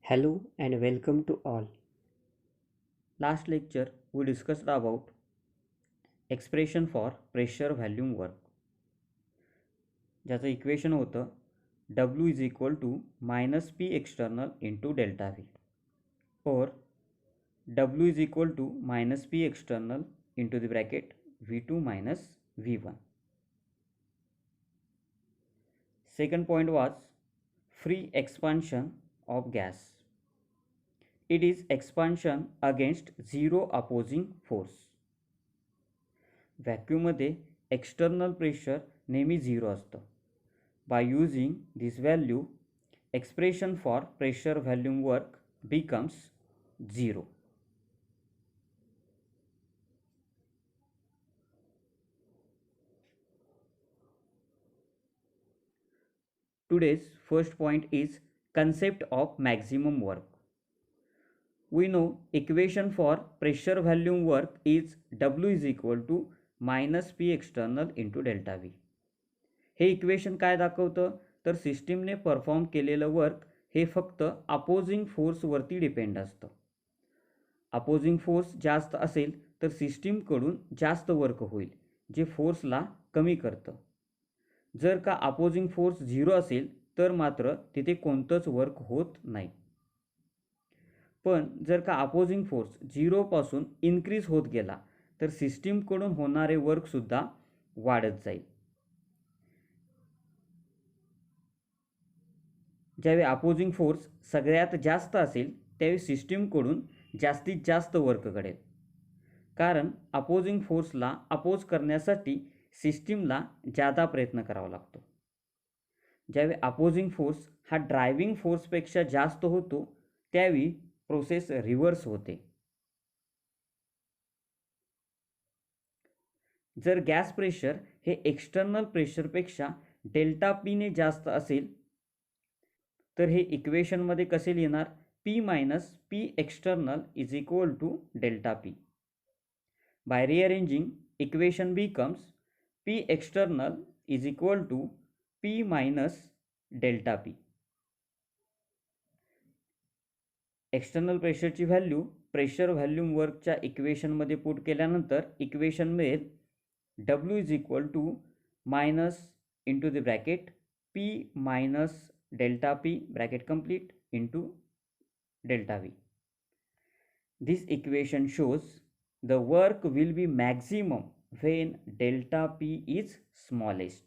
Hello and welcome to all. Last lecture we discussed about expression for pressure volume work, ज्याचं equation होतं W is equal to minus P external into delta V, or W is equal to minus P external into the bracket V2 minus V1. Second point was free expansion of gas. It is expansion against zero opposing force. व्हॅक्यूममध्ये external pressure नेहमी 0 असतं. By using this value expression for pressure volume work becomes 0. Today's first point is concept of maximum work. We know equation for pressure volume work is W is equal to minus P external into delta V. Hey equation काय दाखवतं तर सिस्टीमने perform केलेलं work हे फक्त opposing फोर्सवरती depend असतं. Opposing force जास्त असेल तर सिस्टीमकडून जास्त वर्क होईल, जे फोर्सला कमी करतं. जर का अपोजिंग फोर्स 0 असेल तर मात्र तिथे कोणतंच वर्क होत नाही. पण जर का अपोजिंग फोर्स 0 पासून इन्क्रीज होत गेला तर सिस्टीमकडून होणारे वर्कसुद्धा वाढत जाईल. ज्यावेळी अपोजिंग फोर्स सगळ्यात जास्त असेल त्यावेळी सिस्टीमकडून जास्तीत जास्त वर्क घडेल, कारण अपोजिंग फोर्सला अपोज करण्यासाठी सिस्टीमला जादा प्रयत्न करावा लागतो. ज्यावेळी अपोजिंग फोर्स हा ड्रायव्हिंग फोर्सपेक्षा जास्त होतो त्यावेळी प्रोसेस रिव्हर्स होते. जर गॅस प्रेशर हे एक्सटर्नल प्रेशरपेक्षा डेल्टा पीने जास्त असेल तर हे इक्वेशनमध्ये कसे लिहिणार? P minus P external is equal to delta P. By rearranging, equation becomes P external is equal to P minus delta P. External प्रेशरची व्हॅल्यू प्रेशर व्हॉल्यूम वर्कच्या इक्वेशनमध्ये पुट केल्यानंतर इक्वेशन मिळेल W is equal to minus into the bracket P minus delta P bracket complete into delta V. This equation shows the work will be maximum when delta P is smallest.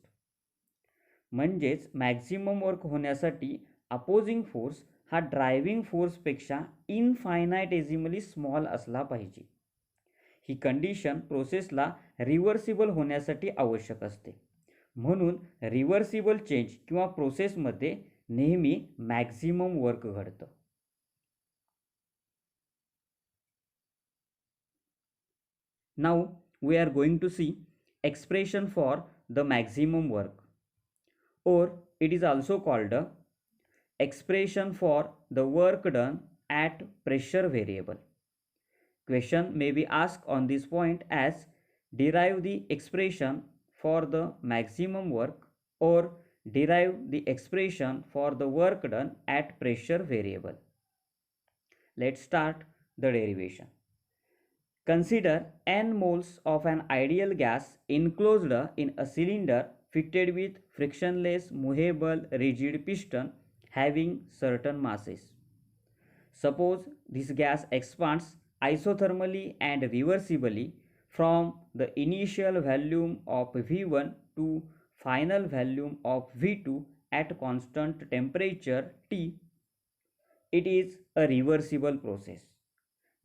म्हणजेच maximum work होण्यासाठी opposing force हा driving फोर्सपेक्षा इनफायनाइटेझिमली small असला पाहिजे. ही condition प्रोसेसला reversible होण्यासाठी आवश्यक असते. म्हणून रिव्हर्सिबल चेंज किंवा प्रोसेसमध्ये नेहमी मॅक्झिमम वर्क घडतं. Now we are going to see expression for the maximum work, or it is also called a expression for the work done at pressure variable. Question may be asked on this point as derive the expression for the maximum work or derive the expression for the work done at pressure variable. Let's start the derivation. Consider n moles of an ideal gas enclosed in a cylinder fitted with frictionless movable rigid piston having certain masses. Suppose this gas expands isothermally and reversibly from the initial volume of V1 to final volume of V2 at constant temperature T. It is a reversible process.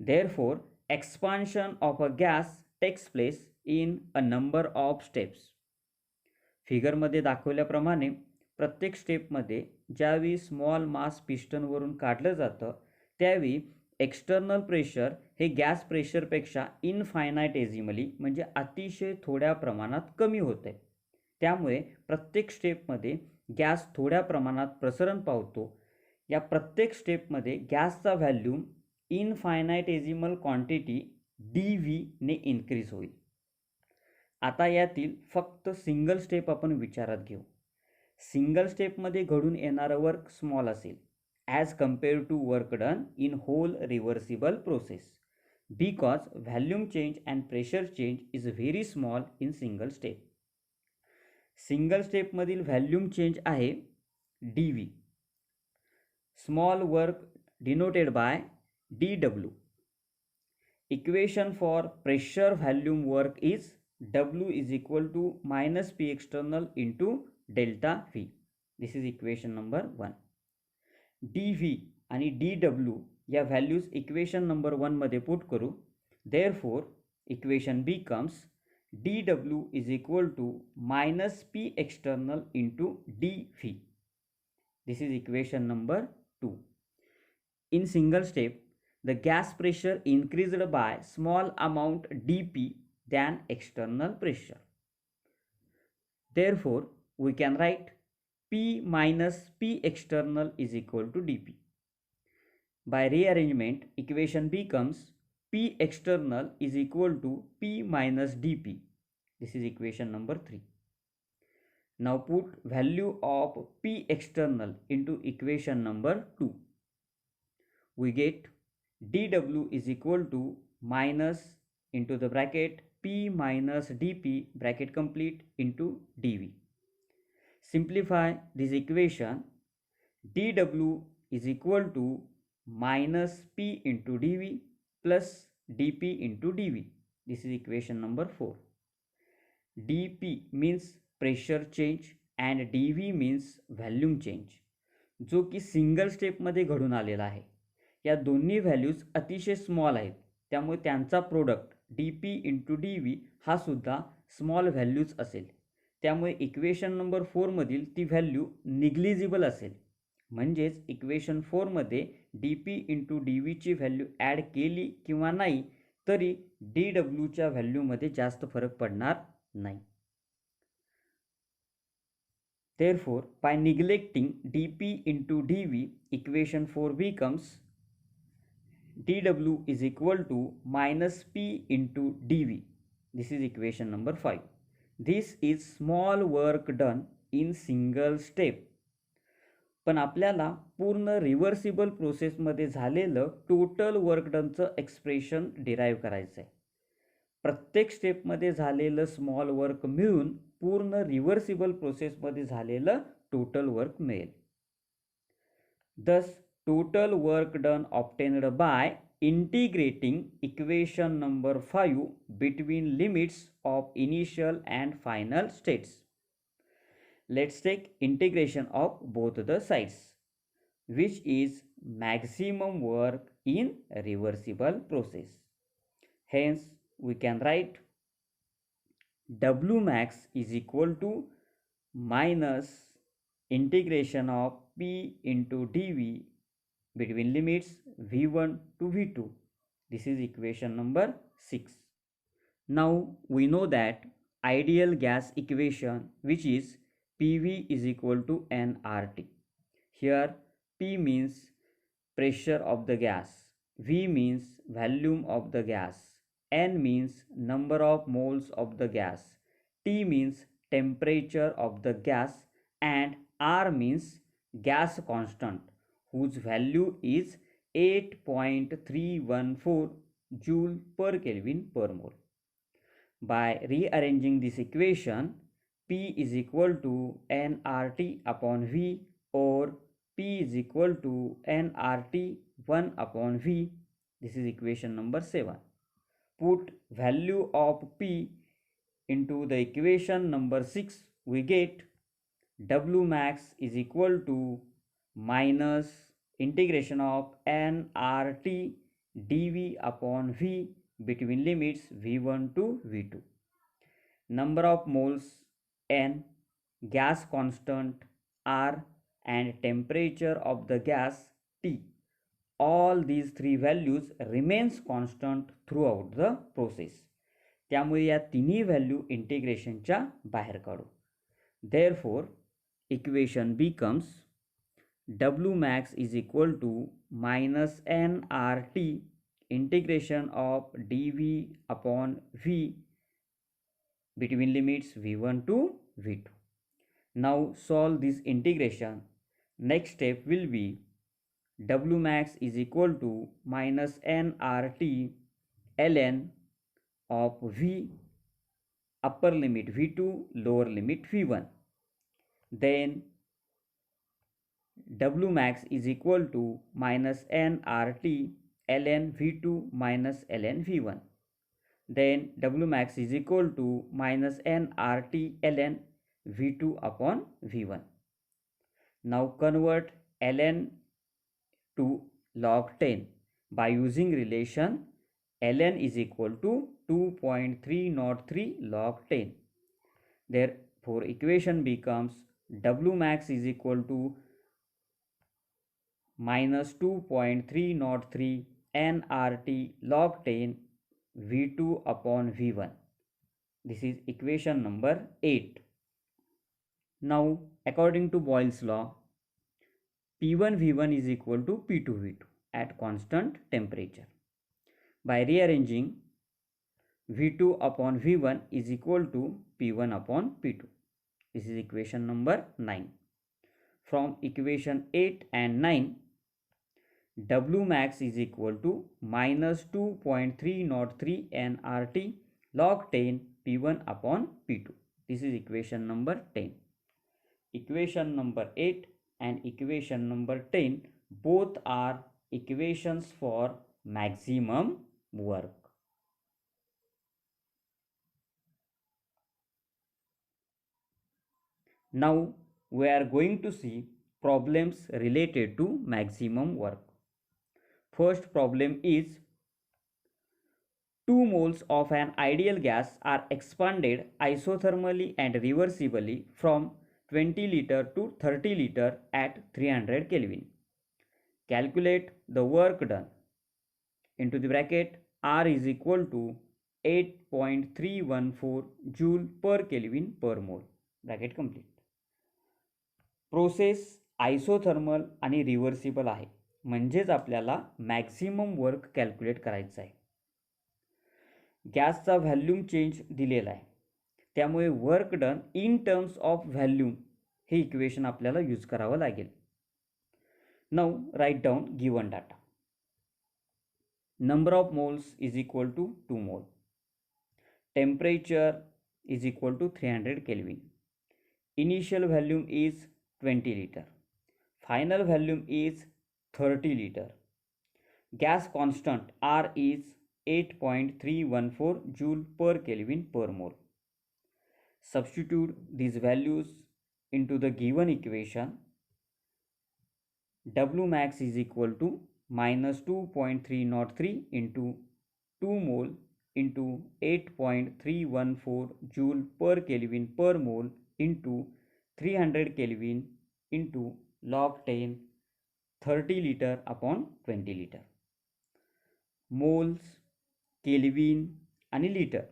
Therefore, expansion of a gas takes place in a number of steps. फिगरमध्ये दाखवल्याप्रमाणे प्रत्येक स्टेपमध्ये ज्यावेळी small mass पिस्टनवरून काढलं जातं त्यावेळी external pressure हे gas प्रेशरपेक्षा इनफायनाइटेझिमली म्हणजे अतिशय थोड्या प्रमाणात कमी होते. त्यामुळे प्रत्येक स्टेपमध्ये गॅस थोड्या प्रमाणात प्रसरण पावतो. या प्रत्येक स्टेपमध्ये गॅसचा व्हॅल्यूम इनफायनाइटेझिमल क्वांटिटी dV ने इन्क्रीज होईल. आता यातील फक्त सिंगल स्टेप आपण विचारात घेऊ. सिंगल स्टेपमध्ये घडून येणारं वर्क स्मॉल असेल as compared to work done in whole reversible process, because volume change and pressure change is very small in single step. Single स्टेपमधील व्हॅल्यूम चेंज आहे dv. Small work denoted by dw. Equation for pressure volume work is W is equal to minus P external into delta V. This is equation number 1. dV आणि dW या values equation number 1 मध्ये put करू. Therefore, equation becomes dW is equal to minus P external into dV. This is equation number 2. In single step, the gas pressure increased by small amount dP than external pressure. Therefore, we can write P minus P external is equal to dP. By rearrangement, equation becomes P external is equal to P minus dP. This is equation number 3. Now put value of P external into equation number 2. We get dW is equal to minus into the bracket P minus dP bracket complete into dV. Simplify this equation. dW is equal to minus P into dV plus dP into dV. This is equation number 4. dP means pressure change and dV means volume change, जो की single स्टेपमध्ये घडून आलेला आहे. या दोन्ही values अतिशय small आहेत, त्यामुळे त्यांचा प्रोडक्ट dP इंटू dV हा सुद्धा स्मॉल व्हॅल्यूज असेल. त्यामुळे इक्वेशन नंबर 4 मधील ती व्हॅल्यू निग्लिजिबल असेल. म्हणजेच इक्वेशन 4 मध्ये dP इंटू dV ची व्हॅल्यू ॲड केली किंवा नाही तरी dW च्या व्हॅल्यूमध्ये जास्त फरक पडणार नाही. Therefore, by neglecting dP into dV, equation 4 becomes dW is equal to minus P into dV. This is equation number 5. This is small work done in single step. पण आपल्याला पूर्ण रिव्हर्सिबल प्रोसेसमध्ये झालेलं टोटल वर्क डनचं एक्सप्रेशन डिराईव्ह करायचं आहे. प्रत्येक स्टेपमध्ये झालेलं small work मिळून पूर्ण रिव्हर्सिबल प्रोसेसमध्ये झालेलं टोटल वर्क मिळेल. Thus, total work done obtained by integrating equation number 5 between limits of initial and final states. Let's take integration of both the sides, which is maximum work in reversible process. Hence, we can write W max is equal to minus integration of P into dV between limits V1 to V2. This is equation number 6. Now we know that ideal gas equation, which is PV is equal to nRT. Here P means pressure of the gas, V means volume of the gas, N means number of moles of the gas, T means temperature of the gas, and R means gas constant, whose value is 8.314 joule per Kelvin per mole. By rearranging this equation, P is equal to nRT upon V, or P is equal to nRT 1 upon V. This is equation number 7. Put value of P into the equation number 6, we get W max is equal to minus integration of nRT dV upon V between limits V1 to V2. Number of moles N, gas constant R, and temperature of the gas T. All these three values remains constant throughout the process. त्यामुळे या तिन्ही value इंटिग्रेशनच्या बाहेर काढू. Therefore, equation becomes W max is equal to minus nRT integration of dV upon V between limits V1 to V2. Now solve this integration. Next step will be W max is equal to minus nRT ln of V upper limit V2 lower limit V1. Then W max is equal to minus nRT ln V2 minus ln V1. Then W max is equal to minus nRT ln V2 upon V1. Now convert ln to log 10 by using relation ln is equal to 2.303 log 10. Therefore equation becomes W max is equal to minus 2.303 nRT log 10 V2 upon V1. This is equation number 8. Now according to Boyle's law, P1 V1 is equal to P2 V2 at constant temperature. By rearranging, V2 upon V1 is equal to P1 upon P2. This is equation number 9. From equation 8 and 9, W max is equal to minus 2.303 nRT log 10 P1 upon P2. This is equation number 10. Equation number 8 and equation number 10 both are equations for maximum work. Now we are going to see problems related to maximum work. First problem is 2 moles of an ideal gas are expanded isothermally and reversibly from 20 liter to 30 liter at 300 Kelvin. Calculate the work done. Into the bracket, R is equal to 8.314 joule per Kelvin per mole. Bracket complete. Process isothermal आणि reversible आहे, म्हणजेच आपल्याला maximum work calculate करायचं आहे. गॅसचा volume change दिलेला आहे, त्यामुळे work done in terms of volume हे इक्वेशन आपल्याला यूज करावं लागेल. Now write down given data. Number of moles is equal to 2 mole. Temperature is equal to 300 Kelvin. Initial volume is 20 liter. Final volume is 30 liter. Gas constant R is 8.314 joule per Kelvin per mole. Substitute these values into the given equation. W max is equal to minus 2.303 into 2 mole into 8.314 joule per Kelvin per mole into 300 Kelvin into log 10 30 liter upon 20 liter. Moles, kelvin आणि litre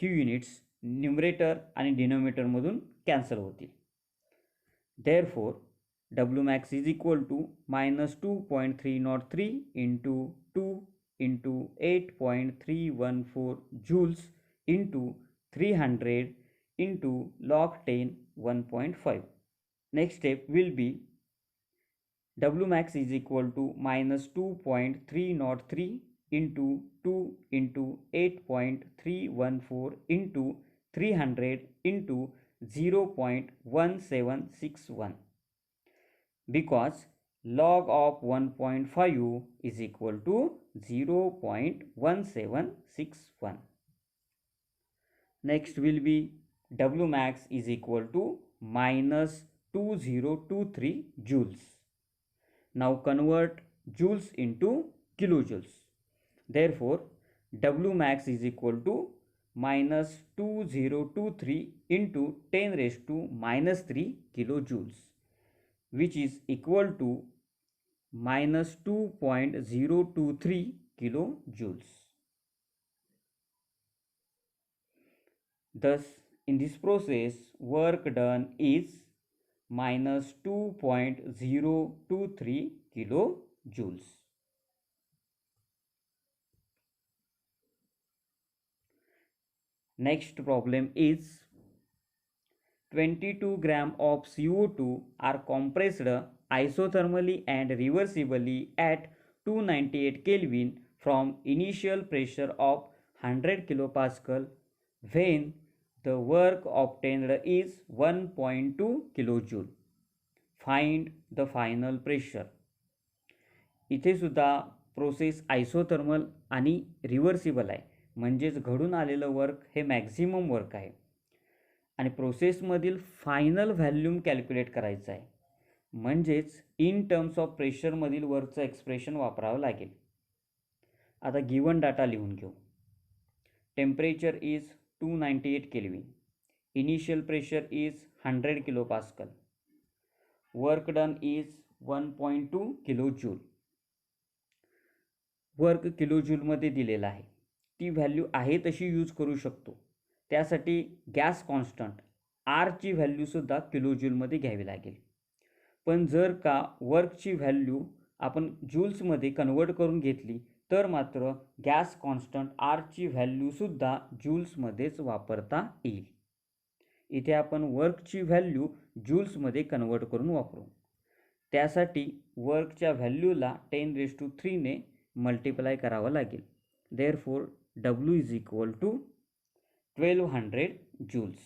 ही units numerator आणि denominator मधून cancel होतील. Therefore W max is equal to minus 2.303 into 2 into 8.314 joules into 300 into log 10 1.5. Next step will be W max is equal to minus 2.303 into 2 into 8.314 into 300 into 0.1761, because log of 1.5 is equal to 0.1761. Next will be W max is equal to minus 2023 joules. Now convert joules into kilojoules. Therefore W max is equal to minus 2023 into 10 raised to minus 3 kilojoules, which is equal to minus 2.023 kilojoules. Thus, in this process, work done is minus 2.023 kilojoules. Next problem is 22 gram of CO2 are compressed isothermally and reversibly at 298 Kelvin from initial pressure of 100 kilopascal when the work obtained is 1.2 kilojoule. Find the final pressure. इथे सुद्धा process isothermal आणि reversible आहे, म्हणजेच घडून आलेलं work हे maximum work आहे आणि प्रोसेसमधील final volume calculate करायचं आहे, म्हणजेच इन टर्म्स ऑफ प्रेशरमधील वर्कचं एक्सप्रेशन वापरावं लागेल. आता गिवन डाटा लिहून घेऊ. Temperature is 298 kelvin, initial pressure is 100 kilopascal, work done is 1.2 kilojoule. Work किलोजूलमध्ये दिलेला आहे, ती व्हॅल्यू आहे तशी यूज करू शकतो. त्यासाठी गॅस कॉन्स्टंट आरची व्हॅल्यूसुद्धा किलोजूलमध्ये घ्यावी लागेल. पण जर का वर्कची व्हॅल्यू आपण जूल्समध्ये कन्वर्ट करून घेतली तर मात्र गॅस कॉन्स्टंट आरची व्हॅल्यूसुद्धा जूल्समध्येच वापरता येईल. इथे आपण वर्कची व्हॅल्यू जूल्समध्ये कन्वर्ट करून वापरू. त्यासाठी वर्कच्या व्हॅल्यूला 10⁻³ ने मल्टिप्लाय करावं लागेल. Therefore W is equal to 1200 joules.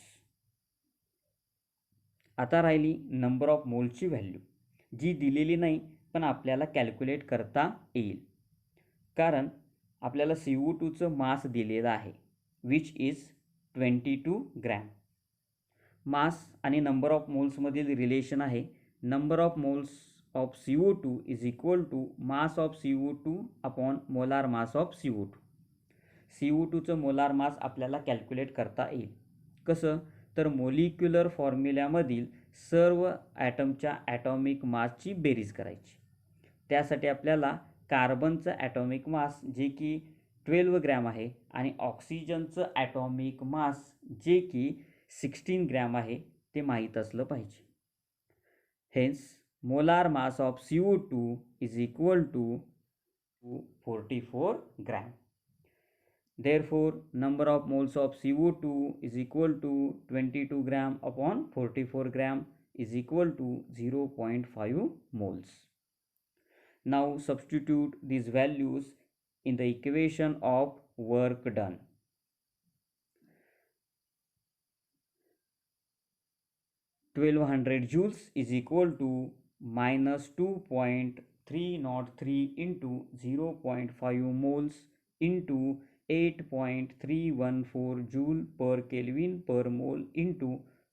आता राहिली नंबर ऑफ मोलची व्हॅल्यू, जी दिलेली नाही पण आपल्याला कॅल्क्युलेट करता येईल, कारण आपल्याला CO2चं मास दिलेलं आहे विच इज 22 ग्रॅम. मास आणि नंबर ऑफ मोल्समधील रिलेशन आहे number of moles of CO2 is equal to mass of CO2 upon molar mass of CO2. CO2चं मोलार मास आपल्याला कॅल्क्युलेट करता येईल. कसं तर मोलिक्युलर फॉर्म्युल्यामधील सर्व ॲटमच्या ॲटॉमिक मासची बेरीज करायची. त्यासाठी आपल्याला कार्बनचं ॲटॉमिक मास जे की 12 ग्रॅम आहे आणि ऑक्सिजनचं ॲटॉमिक मास जे की 16 ग्रॅम आहे ते माहीत असलं पाहिजे. Hence molar mass of CO2 is equal to 44 gram. Therefore, number of moles of CO2 is equal to 22 gram upon 44 gram is equal to 0.5 moles. Now substitute these values in the equation of work done. (1200 joules is equal to minus 2.303 into 0.5 moles into 8.314 joule per Kelvin per mole into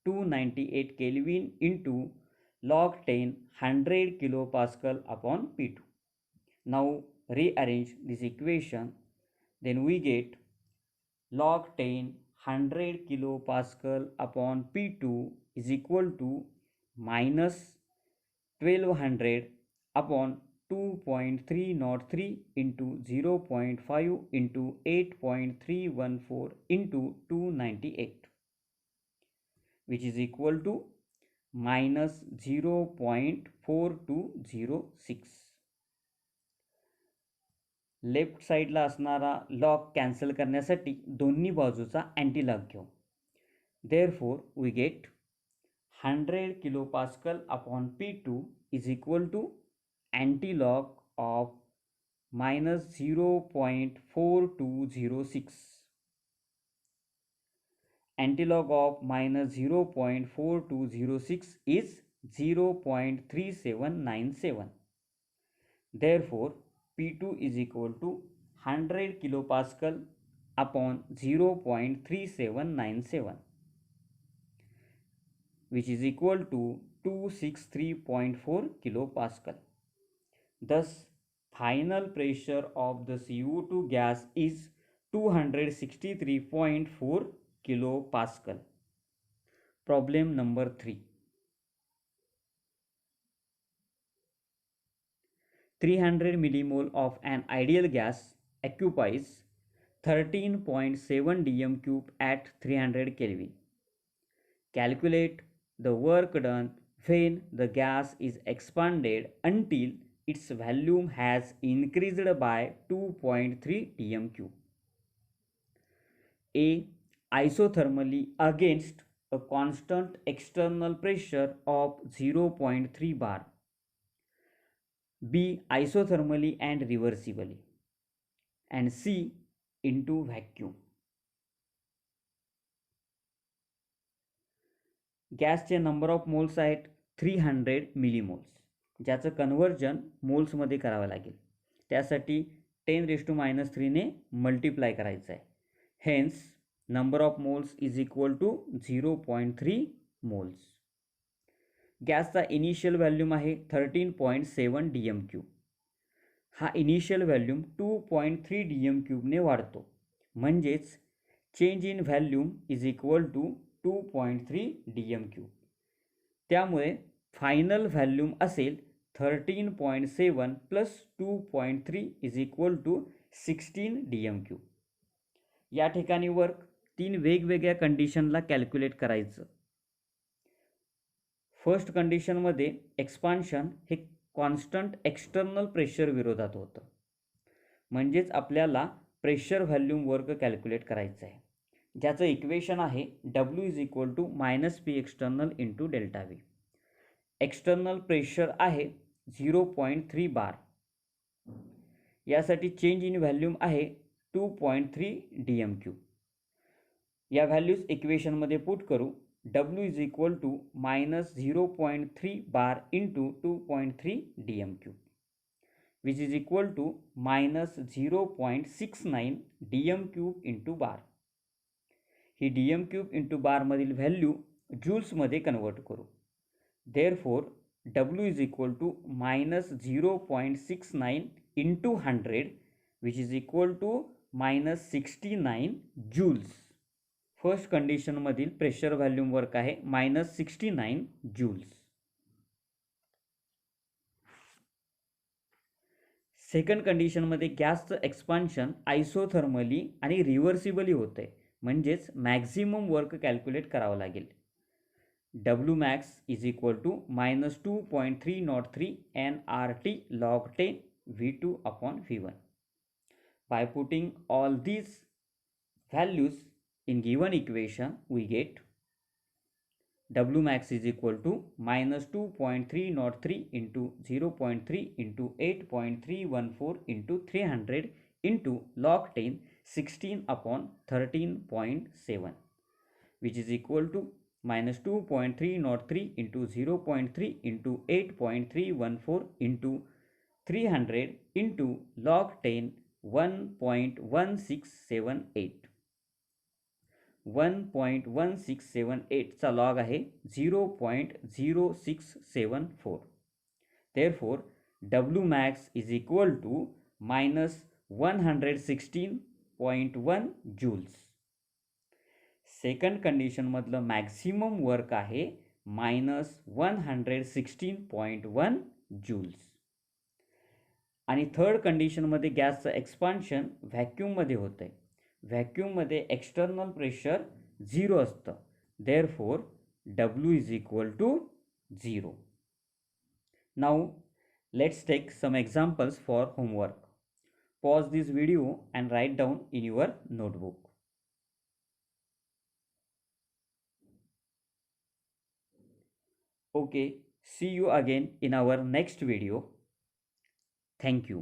298 Kelvin into log 10 100 kilopascal upon P2. Now rearrange this equation, then we get log 10 100 kilopascal upon P2 is equal to minus 1200 upon 2.303 into 0.5 into 8.314 into 298, which is equal to minus 0.4206. Left साईडला असणारा log cancel करण्यासाठी दोन्ही बाजूचा antilog घेऊ. Therefore we get 100 kilopascal upon P2 is equal to antilog of minus 0.4206. Antilog of minus 0.4206 is 0.3797. Therefore, P2 is equal to 100 kilopascal upon 0.3797. which is equal to 263.4 kilopascal. Thus, final pressure of the CO2 gas is 263.4 kilopascal. Problem number 3. 300 millimole of an ideal gas occupies 13.7 dm cube at 300 Kelvin. Calculate the work done when the gas is expanded until its volume has increased by 2.3 dm cube. A. Isothermally against a constant external pressure of 0.3 bar. B. Isothermally and reversibly, and C. into vacuum. गॅसचे number of moles आहेत 300 millimoles, ज्याचं conversion मोल्समध्ये करावं लागेल. त्यासाठी 10⁻³ ने multiply करायचं आहे. Hence number of moles is equal to 0.3 moles. गॅसचा इनिशियल व्हॅल्यूम आहे 13.7 DM³. हा इनिशियल व्हॅल्यूम 2.3 DM³ वाढतो, म्हणजेच change in volume is equal to 2.3 DM³. त्यामुळे फायनल व्हॅल्यूम असेल 13.7 plus 2.3 is equal to 16 DM³. या ठिकाणी वर्क 3 वेगवेगळ्या कंडिशनला कॅल्क्युलेट करायचं. फर्स्ट कंडिशनमध्ये एक्सपान्शन हे कॉन्स्टंट एक्सटर्नल प्रेशर विरोधात होतं, म्हणजेच आपल्याला प्रेशर व्हॅल्यूम वर्क कॅल्क्युलेट करायचं आहे, ज्याचं इक्वेशन आहे W is equal to -P external into delta V. External pressure आहे 0.3 बार. यासाठी चेंज इन व्हॅल्यूम आहे 2.3 DM³. या व्हॅल्यूज इक्वेशनमध्ये पुट करू. W is equal to -0.3 bar into 2.3 DM³, which is equal to -0.69 DM³ into bar. ही DM³ into बारमधील value जूल्समध्ये convert करू. Therefore W is equal to -0.69 into 100, which is equal to -69 joules. First कंडिशनमधील pressure volume work आहे -69 joules. Second कंडिशनमध्ये गॅसचं expansion आयसोथर्मली आणि रिव्हर्सिबली होतं आहे, म्हणजेच मॅक्झिमम वर्क कॅल्क्युलेट करावं लागेल. Wmax is equal to -2.303 nRT log 10 V2 upon V1. By putting all these values in given equation, we get Wmax is equal to -2.303 into 0.3 into 8.314 into 300 into log 10 16 upon 13.7, which is equal to -2.303 into 0.3 into 8.314 into 300 into log 10 1.1678. 1.1678 चा log आहे 0.0674. Therefore Wmax is equal to -116.1 joules. Second कंडिशनमधलं maximum work आहे -116.1 joules. आणि third कंडिशनमध्ये गॅसचं expansion व्हॅक्यूममध्ये होतं आहे. व्हॅक्यूममध्ये external pressure 0 असतं. Therefore W is equal to 0. Now let's take some examples for homework. Pause this video and write down in your notebook. Okay, see you again in our next video. Thank you.